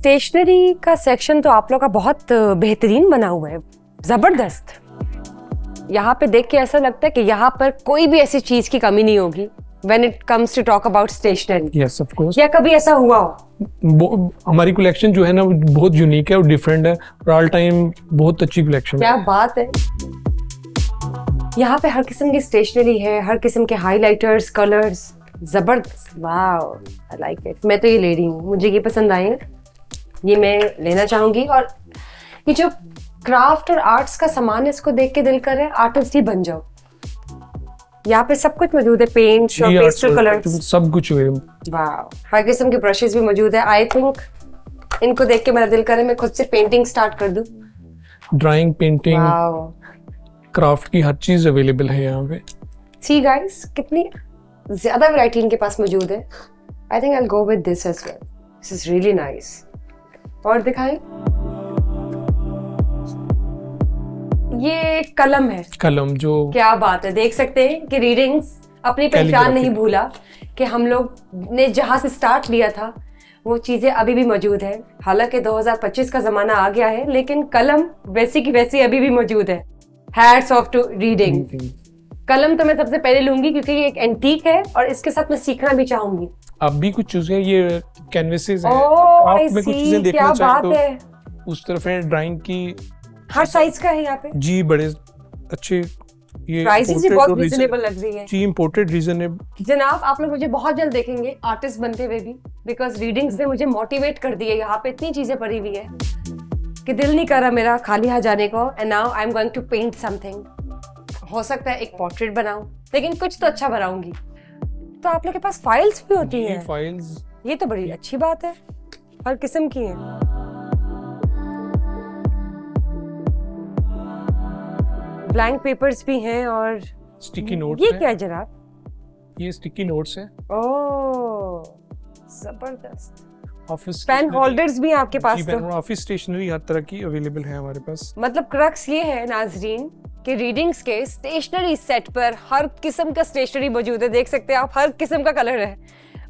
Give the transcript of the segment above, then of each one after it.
Stationery का section तो आप लोग का बहुत बेहतरीन बना हुआ है, जबरदस्त। यहाँ पे देख के ऐसा लगता है कि यहाँ पर कोई भी ऐसी चीज की कमी नहीं होगी when it comes to talk about stationery. Yes, of course. या कभी ऐसा हुआ हो? हमारी कलेक्शन जो है ना बहुत यूनिक है और डिफरेंट है और ऑल टाइम बहुत अच्छी कलेक्शन है। क्या बात है। यहाँ पे हर किस्म की स्टेशनरी है, हर किस्म के हाइलाइटर्स, कलर्स, जबरदस्त। Wow, I like it. मैं तो ये ले रही हूँ, मुझे ये पसंद आए हैं, ये मैं लेना चाहूंगी। और ये जो क्राफ्ट और आर्ट्स का सामान है, इसको देख के दिल कर रहा है आर्टिस्ट ही बन जाओ। यहाँ पे सब कुछ मौजूद है, पेंट्स और पेस्टल कलर्स, सब कुछ है। वाओ, हर किस्म के ब्रशेस भी मौजूद है। आई थिंक इनको देख के मेरा दिल करे मैं खुद से पेंटिंग स्टार्ट कर दूं। ड्राइंग, पेंटिंग, क्राफ्ट की हर चीज अवेलेबल है यहाँ पे। सी गाइस, कितनी ज्यादा वैरायटी इनके पास मौजूद है। I think I will go with this as well. This is really nice. और दिखाएं, ये कलम है। कलम जो क्या बात है, देख सकते हैं कि रीडिंग्स अपनी पहचान नहीं भूला, कि हम लोग ने जहां से स्टार्ट लिया था वो चीजें अभी भी मौजूद है। हालांकि 2025 का जमाना आ गया है, लेकिन कलम वैसी की वैसी अभी भी मौजूद है। Hats off to reading. कलम तो मैं सबसे पहले लूंगी क्योंकि ये एक एंटीक है और इसके साथ मैं सीखना भी चाहूंगी। अब भी कुछ चीजें, ये कैनवसेस हैं, आप में कुछ चीजें देखना चाहें तो है। उस तरफ है। ड्राइंग की हर साइज का है यहाँ पे जी, बड़े अच्छे। ये प्राइसेस भी बहुत रीजनेबल लग रही है जी, इंपोर्टेड रीजनेबल। जनाब, आप लोग मुझे बहुत जल्द देखेंगे आर्टिस्ट बनते हुए भी, बिकॉज रीडिंग्स ने मुझे मोटिवेट कर दी है। यहाँ पे इतनी चीजें पड़ी हुई है कि दिल नहीं कर रहा मेरा खाली हाथ जाने को। And now I am going to paint something. हो सकता है एक पोर्ट्रेट बनाऊं, लेकिन कुछ तो अच्छा बनाऊंगी। तो आप लोग के पास फाइल्स भी होती हैं? फाइल्स, ये तो बड़ी अच्छी बात है, हर किस्म की हैं। ब्लैंक पेपर्स भी हैं और स्टिकी नोट्स। ये क्या है जनाब? ये स्टिकी नोट्स है। ओह, जबरदस्त। ऑफिस पेन होल्डर्स भी हैं आपके पास? तो ऑफिस स्टेशनरी हर तरह की अवेलेबल है हमारे पास। मतलब क्रक्स ये है नाजरीन कि रीडिंग्स के स्टेशनरी सेट पर हर किस्म का स्टेशनरी मौजूद है। देख सकते हैं आप, हर किस्म का कलर है।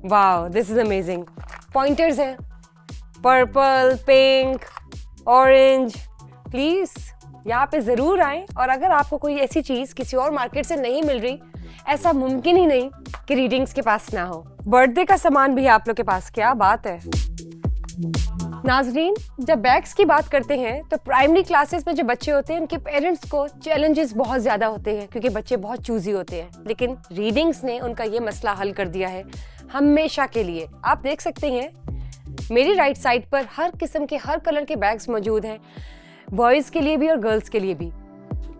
Wow, this is amazing. Pointers हैं, पर्पल, पिंक, ऑरेंज। प्लीज यहाँ पे जरूर आए। और अगर आपको कोई ऐसी चीज किसी और मार्केट से नहीं मिल रही, ऐसा मुमकिन ही नहीं कि रीडिंग्स के पास ना हो। बर्थडे का सामान भी है आप लोग के पास, क्या बात है। नाजरीन, जब बैग्स की बात करते हैं तो प्राइमरी क्लासेस में जो बच्चे होते हैं उनके पेरेंट्स को चैलेंजेस बहुत ज्यादा होते हैं क्योंकि बच्चे बहुत चूजी होते हैं। लेकिन रीडिंग्स ने उनका ये मसला हल कर दिया है हमेशा के लिए। आप देख सकते हैं मेरी राइट साइड पर हर किस्म के, हर कलर के बैग्स मौजूद हैं, बॉयज के लिए भी और गर्ल्स के लिए भी।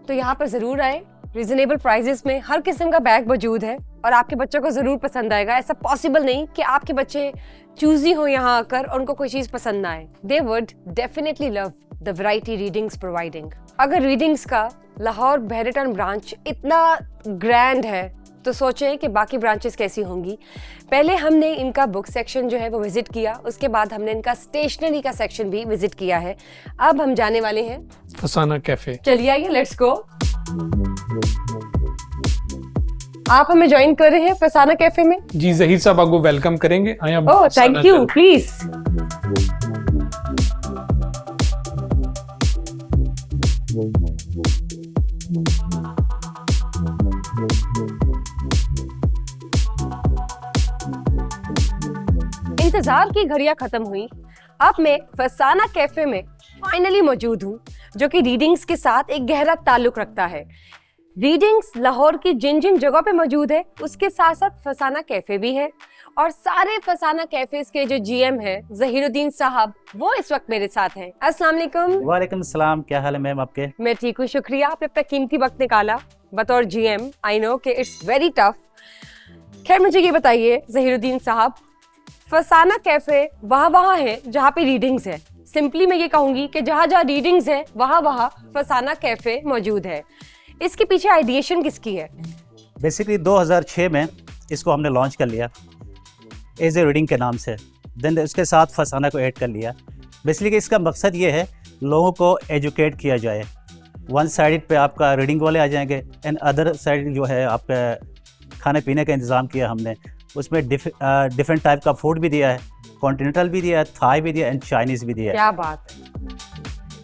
तो यहाँ पर जरूर आए, रीजनेबल प्राइजेस में हर किस्म का बैग मौजूद है और आपके बच्चों को जरूर पसंद आएगा। ऐसा पॉसिबल नहीं कि आपके बच्चे चूजी हो यहाँ आकर और उनको कोई चीज पसंद ना आए। They would definitely love the variety readings providing. अगर रीडिंग्स का लाहौर बहरेटन ब्रांच इतना ग्रैंड है तो सोचें कि बाकी ब्रांचेस कैसी होंगी। पहले हमने इनका बुक सेक्शन जो है वो विजिट किया, उसके बाद हमने इनका स्टेशनरी का सेक्शन भी विजिट किया है। अब हम जाने वाले हैं फसाना कैफे। चलिए आइए, लेट्स गो। आप हमें ज्वाइन कर रहे हैं फसाना कैफे में? जी, जहीर साहब आपको वेलकम करेंगे। ओह, थैंक यू, प्लीज। इंतजार की घड़ियां खत्म हुई। अब मैं फसाना कैफे में फाइनली मौजूद हूँ, जो कि रीडिंग्स के साथ एक गहरा ताल्लुक रखता है। रीडिंग्स लाहौर की जिन जिन जगहों पे मौजूद है, उसके साथ साथ फसाना कैफे भी है। और सारे फसाना कैफेज के जो जीएम है जहीरुद्दीन साहब, वो इस वक्त मेरे साथ हैं। अस्सलाम वालेकुम। वालेकुम सलाम, क्या हाल है मैम आपके? मैं ठीक हूँ, शुक्रिया, आपने अपना कीमती वक्त निकाला बतौर जीएम। आई नो कि इट्स वेरी टफ। खैर, मुझे ये बताइए जहीरुद्दीन साहब, फसाना कैफे वहाँ है जहाँ पे रीडिंग्स है। सिंपली मैं ये कहूंगी कि जहाँ जहाँ रीडिंग्स है वहाँ फसाना कैफे मौजूद है। इसके पीछे आइडिएशन किसकी है? बेसिकली 2006 में इसको हमने लॉन्च कर लिया एज ए रीडिंग के नाम से। देन उसके साथ फसाना को ऐड कर लिया। बेसिकली इसका मकसद ये है लोगों को एजुकेट किया जाए। वन साइड पे आपका रीडिंग वाले आ जाएंगे एंड अदर साइड जो है आपका खाने पीने का इंतज़ाम किया हमने। उसमें डिफरेंट टाइप का फूड भी दिया है, कॉन्टिनेंटल भी दिया है, थाई भी दिया है एंड चाइनीज़ भी दिया है। क्या बात है।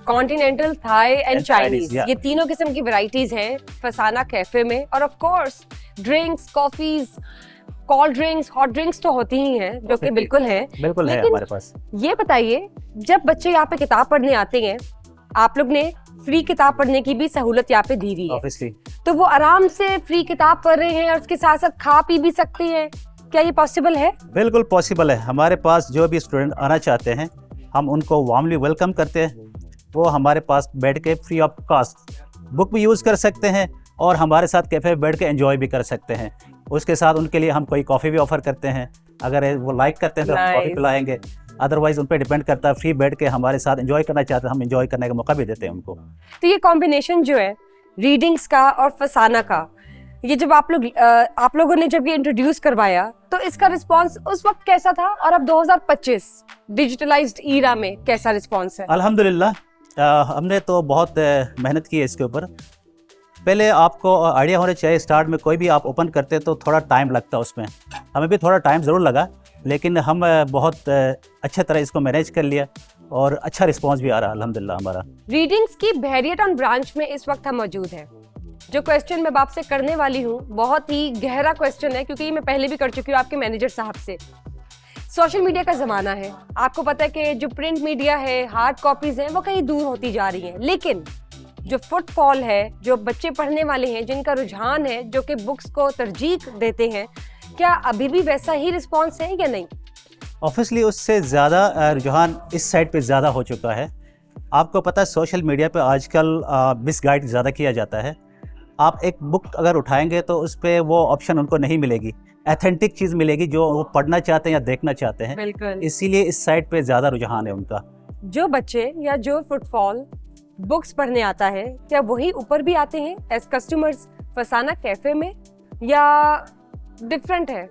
Continental, Thai and And Chinese, Chinese, yeah. ये तीनों किस्म की वैरायटीज हैं फसाना कैफे में। और of course drinks, coffees, cold drinks, hot drinks तो होती ही हैं, जो कि बिल्कुल है। बिल्कुल है लेकिन हमारे पास। ये बताइए, जब बच्चे यहाँ पे किताब पढ़ने आते हैं, आप लोग ने फ्री किताब पढ़ने की भी सहूलत यहाँ पे दी हुई है, ऑब्वियसली तो वो आराम से फ्री किताब पढ़ रहे हैं और उसके साथ साथ खा पी भी सकते हैं, क्या ये पॉसिबल है? बिल्कुल पॉसिबल है। हमारे पास जो भी स्टूडेंट आना चाहते हैं, हम उनको वार्मली वेलकम करते हैं। वो हमारे पास बैठ के फ्री ऑफ कॉस्ट बुक भी यूज़ कर सकते हैं और हमारे साथ कैफ़े में बैठ के एंजॉय भी कर सकते हैं। उसके साथ उनके लिए हम कोई कॉफ़ी भी ऑफ़र करते हैं, अगर वो लाइक करते हैं तो हम कॉफ़ी Nice. पिलाएंगे, अदरवाइज़ उन पर डिपेंड करता है। फ्री बैठ के हमारे साथ एंजॉय करना चाहते हैं, हम एंजॉय करने का मौका भी देते हैं उनको। तो ये कॉम्बिनेशन जो है रीडिंग्स का और फसाना का, ये जब आप लोगों ने जब ये इंट्रोड्यूस करवाया, तो इसका रिस्पांस उस वक्त कैसा था और अब 2025 डिजिटलाइज्ड ईरा में कैसा रिस्पांस है? अल्हम्दुलिल्लाह, हमने तो बहुत मेहनत की है इसके ऊपर। पहले आपको आइडिया होना चाहिए, स्टार्ट में कोई भी आप ओपन करते हैं तो थोड़ा टाइम लगता है उसमें। हमें भी थोड़ा टाइम ज़रूर लगा, लेकिन हम बहुत अच्छे तरह इसको मैनेज कर लिया और अच्छा रिस्पांस भी आ रहा है अल्हम्दुलिल्लाह हमारा। रीडिंग्स की बहरिया टाउन ब्रांच में इस वक्त हम मौजूद हैं। जो क्वेश्चन मैं आपसे करने वाली हूँ बहुत ही गहरा क्वेश्चन है, क्योंकि ये मैं पहले भी कर चुकी हूँ आपके मैनेजर साहब से। सोशल मीडिया का ज़माना है, आपको पता है कि जो प्रिंट मीडिया है, हार्ड कॉपीज़ हैं, वो कहीं दूर होती जा रही हैं, लेकिन जो फुटफॉल है, जो बच्चे पढ़ने वाले हैं, जिनका रुझान है, जो कि बुक्स को तरजीह देते हैं, क्या अभी भी वैसा ही रिस्पॉन्स है या नहीं? ऑब्वियसली उससे ज़्यादा रुझान इस साइड पे ज़्यादा हो चुका है। आपको पता है सोशल मीडिया पे आजकल मिसगाइड ज़्यादा किया जाता है। आप एक बुक अगर उठाएंगे तो उस पर वो ऑप्शन उनको नहीं मिलेगी, ऑथेंटिक चीज़ मिलेगी जो वो पढ़ना चाहते हैं या देखना चाहते हैं। बिल्कुल। इसीलिए इस साइड पे ज़्यादा रुझान है उनका। जो बच्चे या जो फुटफॉल बुक्स पढ़ने आता है, क्या वही ऊपर भी आते हैं एज कस्टमर्स फसाना कैफे में, या डिफरेंट है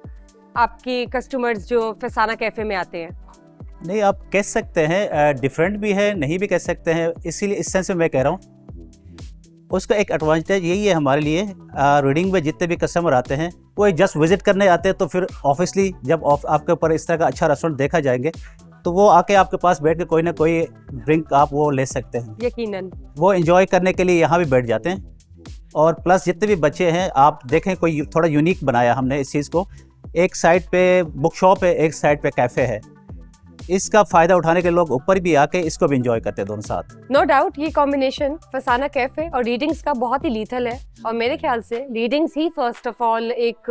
आपकी कस्टमर्स जो फसाना कैफे में आते हैं? नहीं, आप कह सकते हैं डिफरेंट भी है, नहीं भी कह सकते हैं। इसीलिए इस सेंस में मैं कह रहा हूँ उसका एक एडवांटेज यही है हमारे लिए, रीडिंग में जितने भी कस्टमर आते हैं वो जस्ट विजिट करने आते हैं, तो फिर ऑब्वियसली जब आपके ऊपर इस तरह का अच्छा रेस्टोरेंट देखा जाएंगे तो वो आके आपके पास बैठ के कोई ना कोई ड्रिंक आप वो ले सकते हैं। यकीनन वो एंजॉय करने के लिए यहाँ भी बैठ जाते हैं। और प्लस जितने भी बच्चे हैं, आप देखें कोई थोड़ा यूनिक बनाया हमने इस चीज़ को। एक साइड पे बुक शॉप है, एक साइड पे कैफ़े है। इसका फ़ायदा उठाने के लोग ऊपर भी आके इसको भी एंजॉय करते हैं दोनों साथ। नो डाउट ये कॉम्बिनेशन फसाना कैफे और रीडिंग्स का बहुत ही लीथल है, और मेरे ख्याल से readings he first of all एक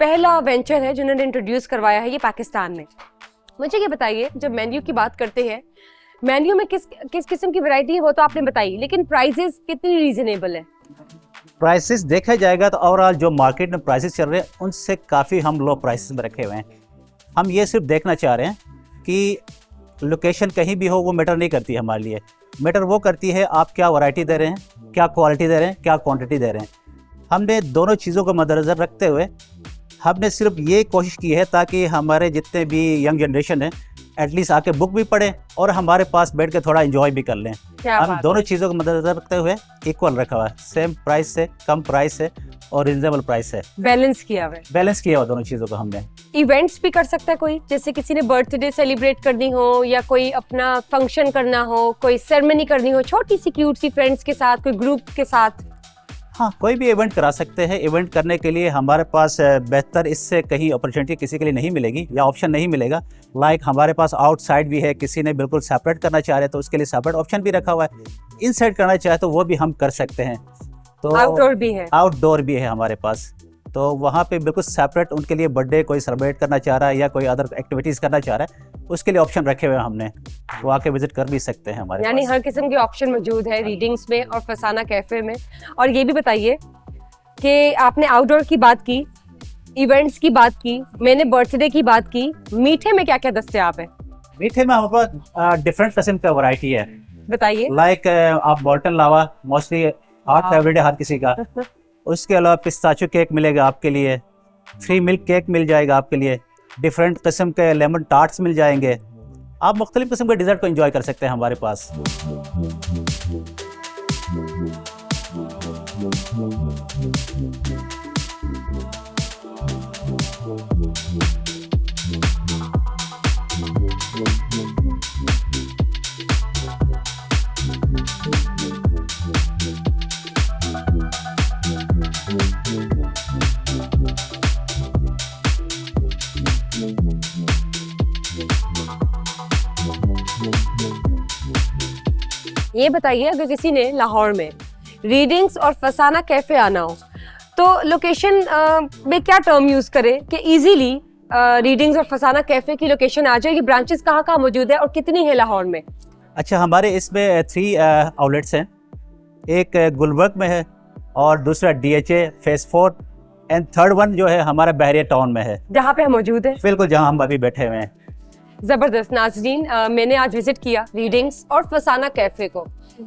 पहला वेंचर है जिन्होंने इंट्रोड्यूस करवाया है ये पाकिस्तान में। मुझे ये बताइए, जब मेन्यू की बात करते हैं, मेन्यू में किस किस्म की वैरायटी है वो तो आपने बताई, लेकिन प्राइजेस कितनी रीजनेबल है? प्राइसेस देखा जाएगा तो ओवरऑल जो मार्केट में प्राइसेस चल रहे हैं उनसे काफ़ी हम लो प्राइसेस में रखे हुए हैं। हम ये सिर्फ देखना चाह रहे हैं कि लोकेशन कहीं भी हो वो मैटर नहीं करती है हमारे लिए। मैटर वो करती है आप क्या वैरायटी दे रहे हैं, क्या क्वालिटी दे रहे हैं, क्या क्वांटिटी दे रहे हैं। हमने दोनों चीज़ों को मद्देनज़र रखते हुए हमने सिर्फ ये कोशिश की है ताकि हमारे जितने भी यंग जनरेशन है एटलीस्ट आके बुक भी पढ़ें और हमारे पास बैठ के थोड़ा एंजॉय भी कर लें। हम दोनों चीज़ों को मद्देनज़र रखते हुए इक्वल रखा हुआ है, सेम प्राइस से, कम प्राइस से और रिजनेबल प्राइस है, बैलेंस किया हुआ है। बैलेंस किया हुआ दोनों चीज़ों को हमने। इवेंट्स भी कर सकता है कोई, जैसे किसी ने बर्थडे सेलिब्रेट करनी हो या कोई अपना फंक्शन करना हो, कोई सेरेमनी करनी हो छोटी सी क्यूट सी फ्रेंड्स के साथ, कोई ग्रुप के साथ। हाँ, कोई भी इवेंट करा सकते हैं। इवेंट करने के लिए हमारे पास बेहतर इससे कहीं अपॉर्चुनिटी किसी के लिए नहीं मिलेगी या ऑप्शन नहीं मिलेगा। लाइक हमारे पास आउटसाइड भी है, किसी ने बिल्कुल सेपरेट करना चाह रहे हैं तो उसके लिए सेपरेट ऑप्शन भी रखा हुआ है। इनसाइड करना चाहे तो वो भी हम कर सकते हैं। तो आउटडोर भी है? आउटडोर भी है हमारे पास, तो वहाँ पे बिल्कुल सेपरेट उनके लिए बर्थडे कोई सेलिब्रेट करना चाह रहा है या कोई अदर एक्टिविटीज़ करना चाह रहा है उसके लिए ऑप्शन रखे हुए हैं हमने, वो आके विजिट कर भी सकते हैं हमारे यानी पास। हर किस्म के ऑप्शन मौजूद है रीडिंग्स में और फसाना कैफे में। और ये भी बताइए कि आपने आउटडोर की बात की, इवेंट्स की बात की, मैंने बर्थडे की बात की, मीठे में क्या क्या दस्तयाब है? मीठे में हमारे पास डिफरेंट किस्म का वैरायटी है। बताइए। लाइक आप बॉल्टन लावा मोस्टली हॉट फेवरेट है हर किसी का। उसके अलावा पिस्ताचो केक मिलेगा आपके लिए, फ्री मिल्क केक मिल जाएगा आपके लिए, डिफरेंट किस्म के लेमन टार्ट्स मिल जाएंगे। आप मुख्तलिफ किस्म के डिज़र्ट को एंजॉय कर सकते हैं हमारे पास। ये बताइए, अगर किसी ने लाहौर में रीडिंग्स और फसाना कैफे आना हो तो लोकेशन में क्या टर्म यूज करे कि इजीली रीडिंग्स और फसाना कैफे की लोकेशन आ जाए? ये ब्रांचेस कहाँ कहाँ मौजूद है और कितनी है लाहौर में? अच्छा, हमारे इसमें 3 आउटलेट्स हैं। एक गुलबर्ग में है और दूसरा DHA phase 4 and third one जो है हमारा बहरिया टाउन में है, जहाँ पे हम मौजूद है। बिल्कुल जहाँ हम अभी बैठे हुए हैं। जबरदस्त नाज़रीन, मैंने आज विजिट किया रीडिंग्स और फसाना कैफे को।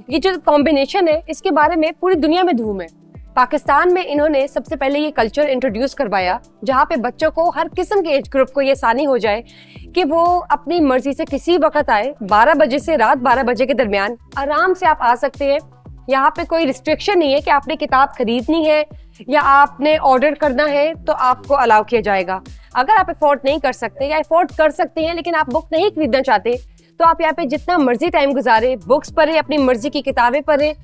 ये जो कॉम्बिनेशन है इसके बारे में पूरी दुनिया में धूम है। पाकिस्तान में इन्होंने सबसे पहले ये कल्चर इंट्रोड्यूस करवाया जहाँ पे बच्चों को, हर किस्म के एज ग्रुप को ये आसानी हो जाए कि वो अपनी मर्जी से किसी वक्त आए। 12 बजे से रात 12 बजे के दरमियान आराम से आप आ सकते हैं। यहाँ पे कोई रिस्ट्रिक्शन नहीं है कि आपने किताब खरीदनी है या आपने ऑर्डर करना है तो आपको अलाउ किया जाएगा। अगर आप अफोर्ड नहीं कर सकते या अफोर्ड कर सकते हैं लेकिन आप बुक नहीं खरीदना चाहते तो आप यहाँ पे जितना मर्जी टाइम गुजारे, बुक्स पढ़े, अपनी मर्जी की किताबें पढ़े,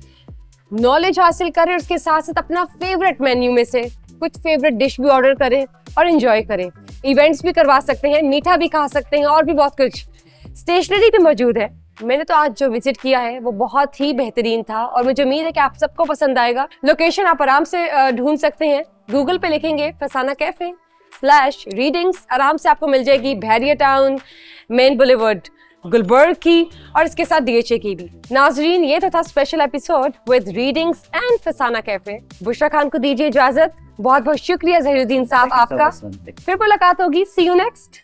नॉलेज हासिल करें, उसके साथ साथ अपना फेवरेट मेन्यू में से कुछ फेवरेट डिश भी ऑर्डर करें और एंजॉय करें। इवेंट्स भी करवा सकते हैं, मीठा भी खा सकते हैं और भी बहुत कुछ। स्टेशनरी भी मौजूद है। मैंने तो आज जो विजिट किया है वो बहुत ही बेहतरीन था और मुझे उम्मीद है कि आप सबको पसंद आएगा। लोकेशन आप आराम से ढूंढ सकते हैं, गूगल पे लिखेंगे फसाना कैफे /रीडिंग्स, आराम से आपको मिल जाएगी बहरिया टाउन, मेन बुलेवर्ड गुलबर्ग की और इसके साथ DHA की भी। नाजरीन, ये तो था special episode with readings and Fasana cafe. Bushra Khan को दीजिए इजाजत। बहुत बहुत शुक्रिया जहीरुद्दीन साहब आपका। फिर मुलाकात होगी। सी यू नेक्स्ट।